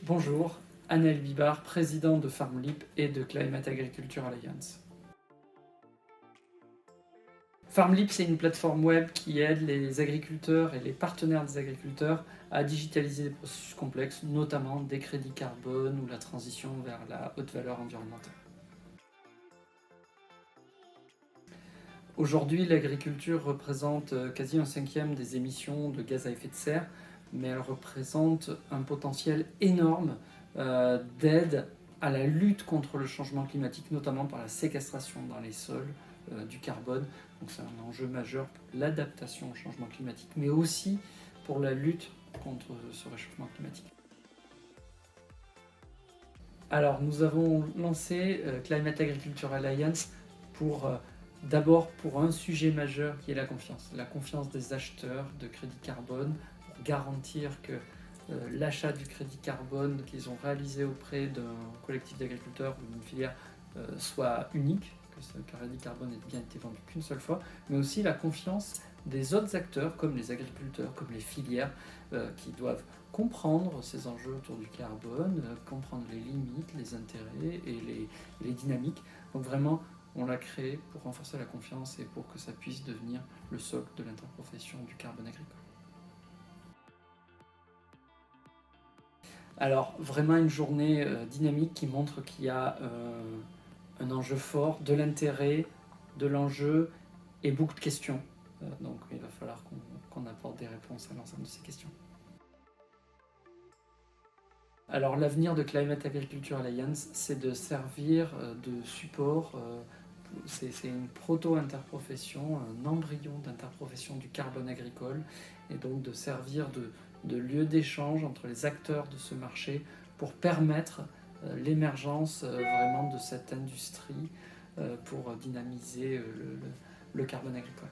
Bonjour, Annel Bibar, président de FarmLeap et de Climate Agriculture Alliance. FarmLeap, c'est une plateforme web qui aide les agriculteurs et les partenaires des agriculteurs à digitaliser des processus complexes, notamment des crédits carbone ou la transition vers la haute valeur environnementale. Aujourd'hui, l'agriculture représente quasi un cinquième des émissions de gaz à effet de serre, mais elle représente un potentiel énorme d'aide à la lutte contre le changement climatique, notamment par la séquestration dans les sols du carbone. Donc c'est un enjeu majeur pour l'adaptation au changement climatique, mais aussi pour la lutte contre ce réchauffement climatique. Alors nous avons lancé Climate Agriculture Alliance d'abord pour un sujet majeur qui est la confiance des acheteurs de crédit carbone, pour garantir que l'achat du crédit carbone qu'ils ont réalisé auprès d'un collectif d'agriculteurs ou d'une filière soit unique, que ce crédit carbone ait bien été vendu qu'une seule fois, mais aussi la confiance des autres acteurs comme les agriculteurs, comme les filières, qui doivent comprendre ces enjeux autour du carbone, comprendre les limites, les intérêts et les dynamiques. Donc vraiment, on l'a créé pour renforcer la confiance et pour que ça puisse devenir le socle de l'interprofession du carbone agricole. Alors vraiment une journée dynamique qui montre qu'il y a un enjeu fort, de l'intérêt, de l'enjeu et beaucoup de questions. Donc il va falloir qu'on apporte des réponses à l'ensemble de ces questions. Alors l'avenir de Climate Agriculture Alliance, c'est de servir de support, c'est une proto-interprofession, un embryon d'interprofession du carbone agricole, et donc de servir de lieu d'échange entre les acteurs de ce marché pour permettre l'émergence vraiment de cette industrie pour dynamiser le carbone agricole.